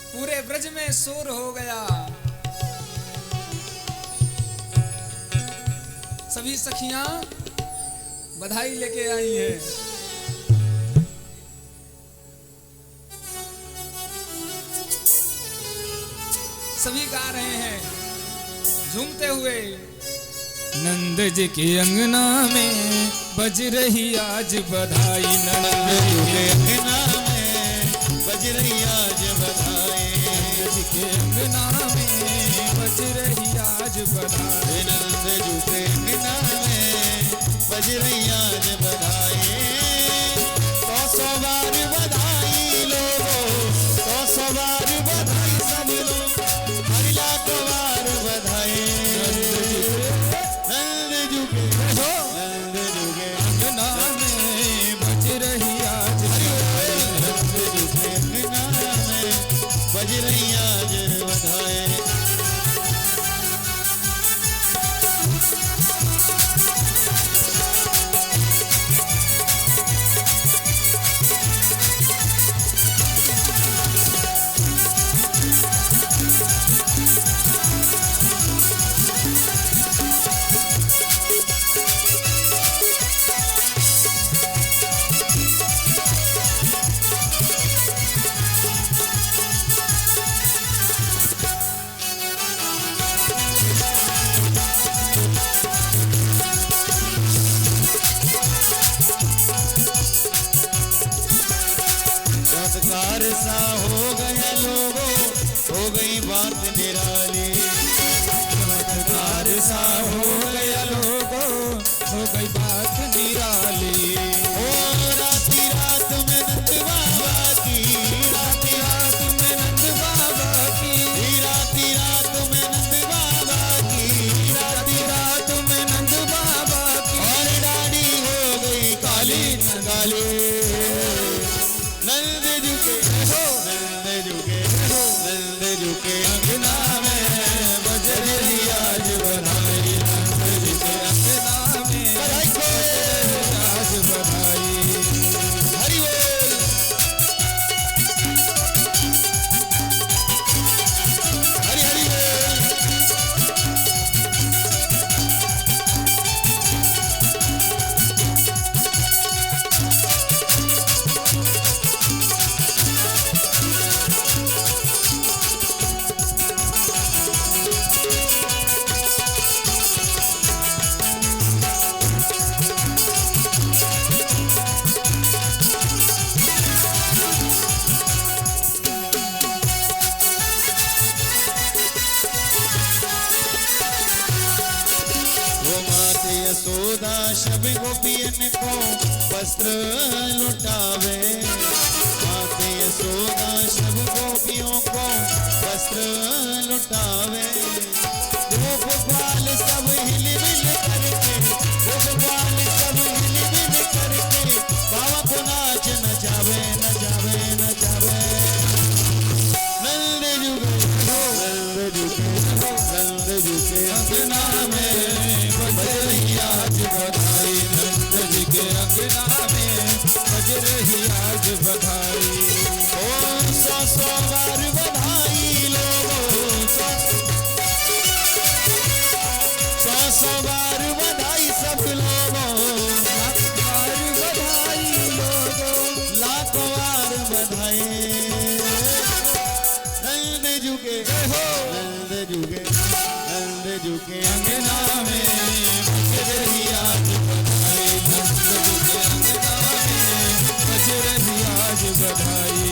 पूरे ब्रज में शोर हो गया, सभी सखियां बधाई लेके आई हैं। सभी गा रहे हैं झूमते हुए। नंद जी के अंगना में बज रही आज बधाई, नंद जी के अंगना में बज रही आज बधाई, नंद जी के अंगना में बज रही आज बधाई, नंद जी के अंगना में बज रही आज बधाई। 100 बार बधाई लोगों, 100 बार बधाई सब लोग, हर लाख बार बधाई। नंद जी के अंगना में बज रही आज बधाई, नंद जी के अंगना में बज रही आज बधाई। सा हो गया लोगों, हो गई बात निराली, चमत्कार सा हो गया लोगों, हो गई बात निराली। ओ राती रात में नंद बाबा की, राती रात में नंद बाबा की, राती रात में नंद बाबा की, राती रात में नंद बाबा की, और दाढ़ी हो गई काली नगाली। नंद जी के अंगना में बज रही आज बधाई, नंद जी के अंगना में बज रही आज बधाई। हरि बोल, हरि हरि बोल। यशोदा सब गोपियन को वस्त्र लुटावे, माते यशोदा सब गोपियों को वस्त्र लुटावे। गोप ग्वाल सब हिल मिल करके, गोप ग्वाल सब हिल मिल करके बाबा को नाच नचावे नचावे नचावे। नंद जी के अंगना में बज रही आज बधाई, नंद जी के अंगना में बज रही आज बधाई। ओ 100 बार बधाई लोगों, 100 बार बधाई सब लोगों, बार बधाई लोगों, लाखों बार बधाई। नंद जुगे हो, नंद जुगे, नंद जुगे अंगना में बज रही आज बधाई, नंद जुगे अंगना में बज रही आज बधाई।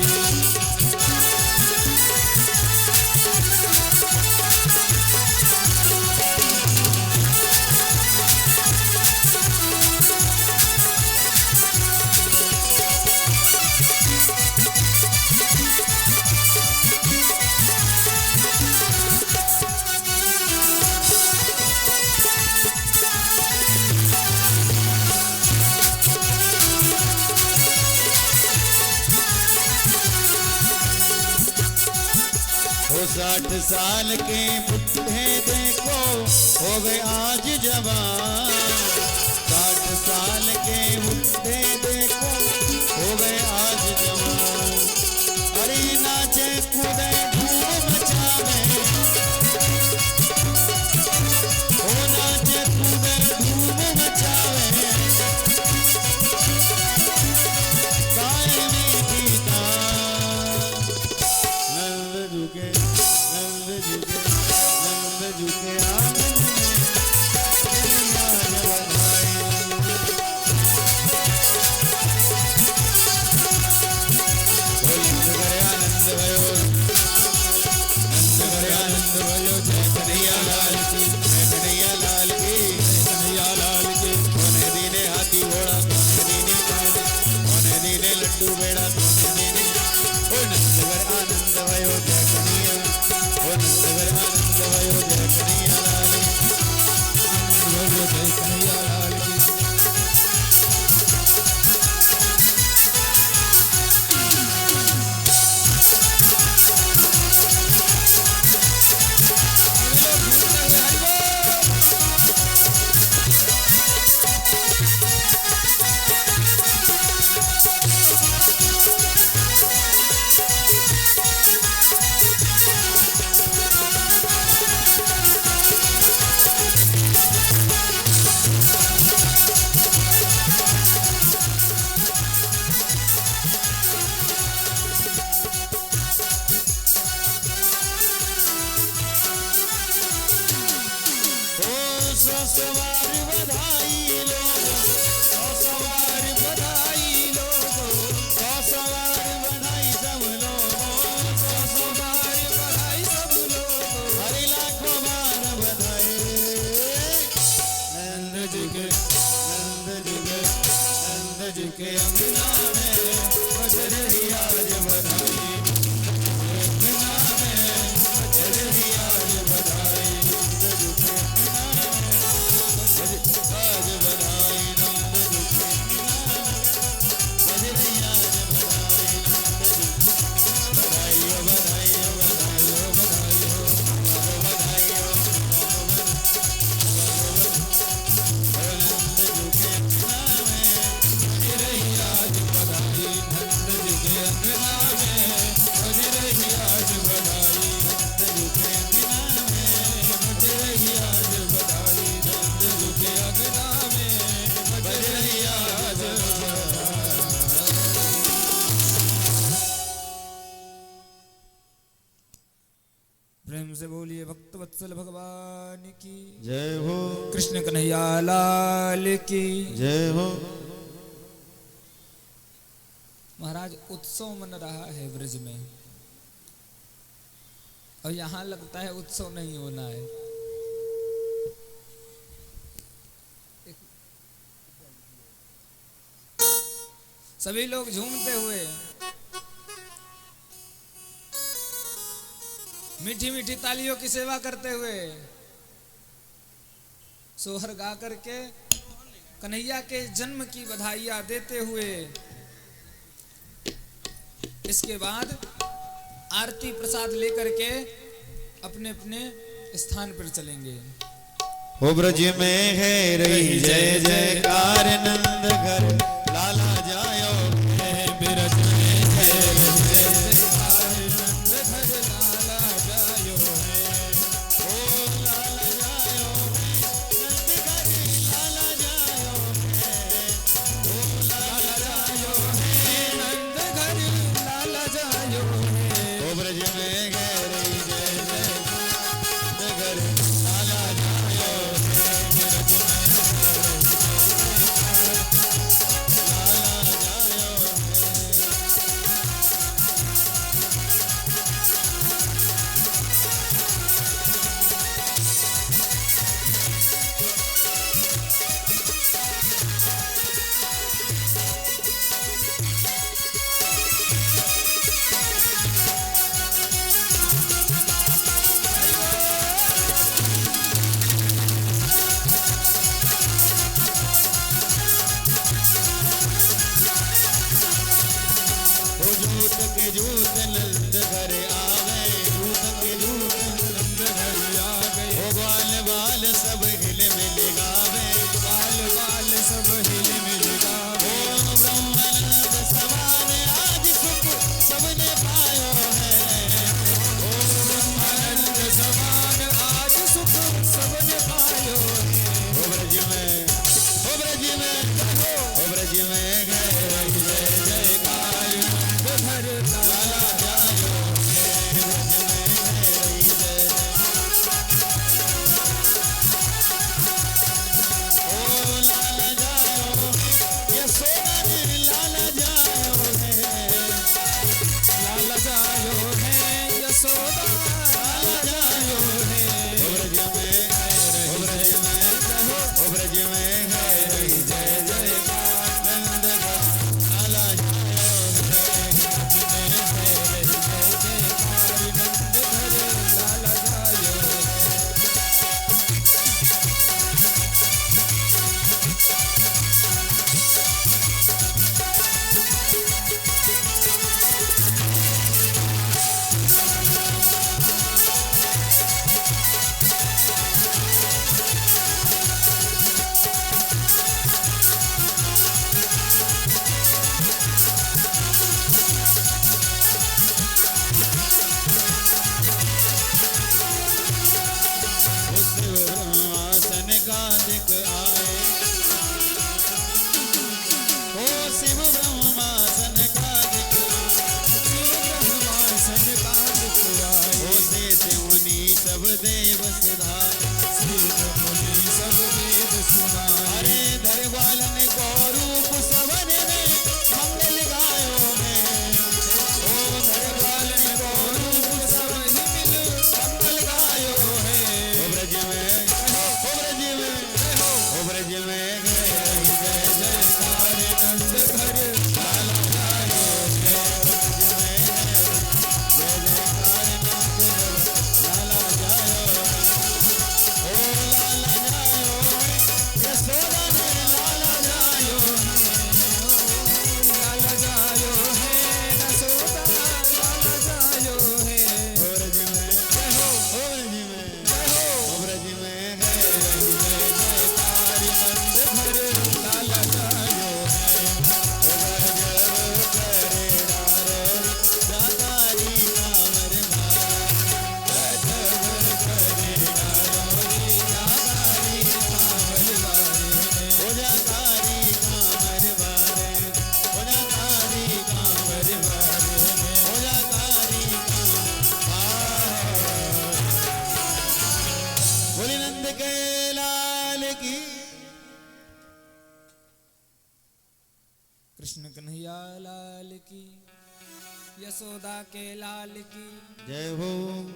वो 60 साल के बुढ़े देखो हो गए आज जवान, 60 साल के बुढ़े देखो हो गए आज जवान। अरे नाचे कूदे धूम मचावे, ओ नाचे कूदे धूम मचावे, गाए मीठी तान। नंद जुगे, नंद जुगे, नंद जुगे आंगन में आज बधाई। ओ नंद करे आनंद भयो, नंद करे आनंद भयो, जय कन्हैया लाल की, जय कन्हैया लाल की, जय कन्हैया लाल की। कोने दीने हाथी घोड़ा, कोने दीने पानी, कोने दीने लड्डू बेड़ा, कोने दीने। ओ नंद करे आनंद भयो, जय कन्हैया, ओ नंद करे आनंद भयो, जय कन्हैया लाल की, आनंद भयो, जय कन्हैया लाल की। सवार बधाई लोगों, 100 बार बधाई लोगों, 100 बार बधाई सब लोगों, 100 बार बधाई सब लोगों, हरि लाखों बार बधाई। नंद जी के, नंद जी के, नंद जी के अंगना में बज रही आज बधाई, अंगना में बज रही आज बधाई। नंद जी के आज बधाई, नंद जी के बज रही आज बधाई, नंद जी बधाई हो, बधाई हो, बधाई हो, बधाई हो, बधाई हो, नंद जी के अंगना में बज रही आज बधाई, नंद जी के अंगना में बज रही आज बधाई, नंद जी के अंगना में बज रही आज बधाई, नंद जी के अंगना में बज रही आज बधाई। प्रेम से बोलिए भक्त वत्सल भगवान की जय हो, कृष्ण कन्हैया लाल की। जय हो। महाराज उत्सव मन रहा है ब्रज में, और यहाँ लगता है उत्सव नहीं होना है। सभी लोग झूमते हुए मीठी मीठी तालियों की सेवा करते हुए सोहर गा करके कन्हैया के जन्म की बधाइयां देते हुए इसके बाद आरती प्रसाद लेकर के अपने अपने स्थान पर चलेंगे। हो ब्रज में है रही जय जयकार नंद घर लाला जायो है ब्रज में है रही जय जयकार नंद घर लाला जायो है ओ लाला जायो है नंद घर लाला जायो है ओ लाला जायो है नंद घर लाला जायो है ओ ब्रज में है रही जय जय घर लाला जायो जूत के जूत नंद घर आवे जूत के जूत नंद घर आवे ओ बाल बाल सब हिल मिल गावे बाल बाल सब हिल मिल गावे ओ ब्रह्मानंद समान आज सुख सबने पायो है ओ ब्रह्मानंद समान आज सुख सबने पायो है ओ ब्रज में ओ ब्रज में ओ ब्रज में गए जय जयकार घर लाला जायो ओ लाला जायो यशोदा ने लाला जायो है लाला जायो है यशोदा लाला जायो है ओ ब्रज में है रही जय जयकार नंद लाला देव सब वेद सुना अरे धरवालन को रूप सवन में मंगल गायो में ओ धरवालन को रूप सब ही मिल मंगल गायो है ओ ब्रज में ओ ब्रज में ओ ब्रज में जय जयकार नंद घर लाला जायो है जय जयकार नंद घर लाला जायो कृष्ण कन्हैया लाल की, यशोदा के लाल की जय हो,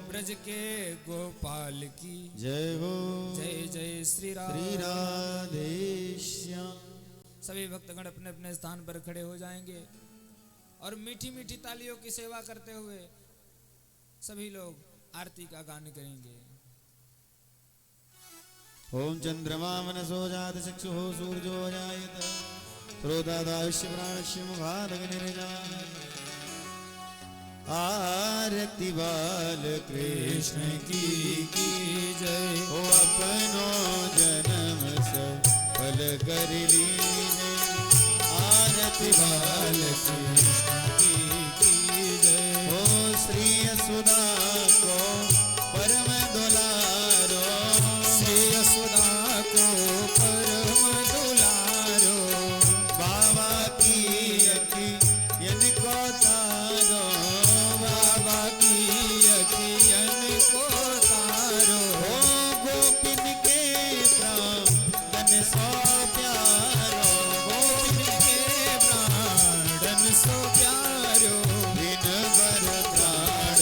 ब्रज के गोपाल की जय हो, जय जय श्री राम। श्री राधेश्याम। सभी भक्तगण अपने अपने स्थान पर खड़े हो जाएंगे और मीठी मीठी तालियों की सेवा करते हुए सभी लोग आरती का गान करेंगे। ओम चंद्रमा मनसो जात चक्षुः सूर्यो जायत श्रोतादायुष्य प्राणस्य मुखादग्निर्जायत। आरती बाल कृष्ण की जय। ओ अपनो जन्म सफल कर लीने। आरती बाल कृष्ण की जय। ओ श्री यशोदा को परम दुलारो। श्री यशोदा को परम दुलारो। बाबा की अखियन को तारो। बाबा की अखियन को तारो। ओ गोपिन के प्राणन सो प्यारो। गोपिन के प्राणन सो प्यारो। दिन भर प्राण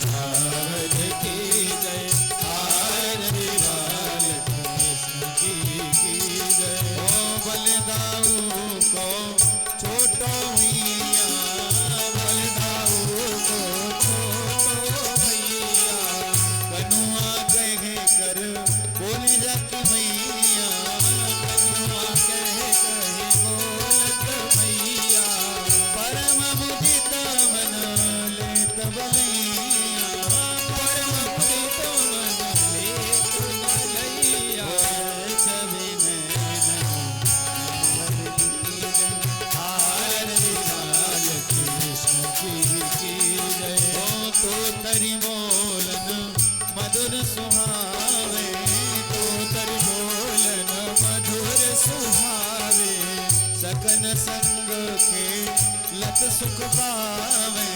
सावन की जय। आरती बाल कृष्ण की जय। ओ बलदाऊ को छोटो मिया। बलदाऊ को छोटो भैया। कनुआ कहे कर बोली जाती मैया। कनुआ कहे कहे बोलत भैया। परम मुदित मन लेत बलैया। परम मुदित मन लेत बलैया। छवि नैन आरती बाल कृष्ण की जय। ओ तो तरी बोलन मधुर सुहावे। तो तर बोलन मधुर सुहावे। सकन संग के लत सुख पावे।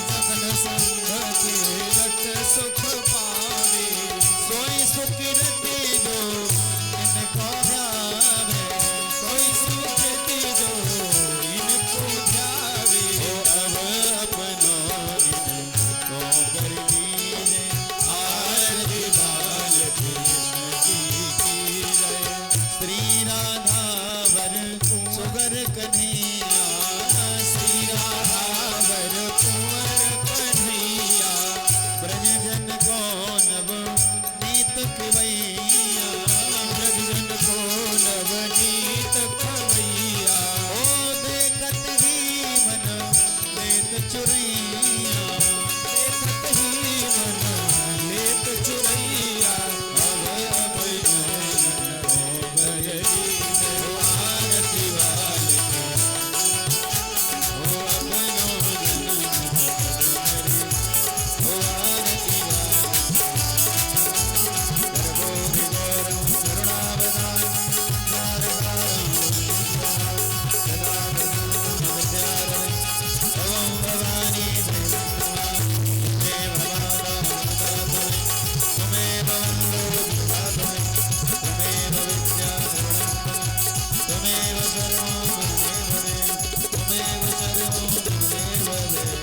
सकल संग के लट सुख पावे। सोई सुकृति जो इनको ध्यावे। कोई सुकृति जो इनको ध्यावे। ओ अब अपनो इनको कर लीने। आरती बाल कृष्ण की जय। श्री राधा वर सुगर कन्हैया। श्री राधा वर कुंवर कन्हैया। ब्रजजन को नव नीत खवैया। ब्रजजन को नवनीत खवैया। ओ देखत ही मन लेत चुरैया। देखत ही मन लेत चुरैया। अब अपनो जन हो गयली। जय। आरती बाल ओ अपनो जन ओ आरती बाल गर्भो गौरव करुणावतार नारदारं सदा विद्यारय। ओम भवानी हे भवानी त्वमेव वन्दो विधातुमे। त्वमेव विद्याधरणं त्वमेव सर्वं ममेव देव। त्वमेव सर्वं ममेव देव।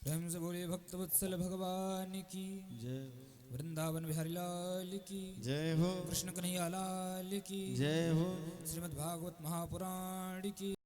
प्रेम से बोलिए भक्तवत्सल भगवान की। जय वृंदावन बिहारी लाल की। जय हो कृष्ण कन्हैया लाल की। जय हो। श्रीमद् भागवत महापुराण की।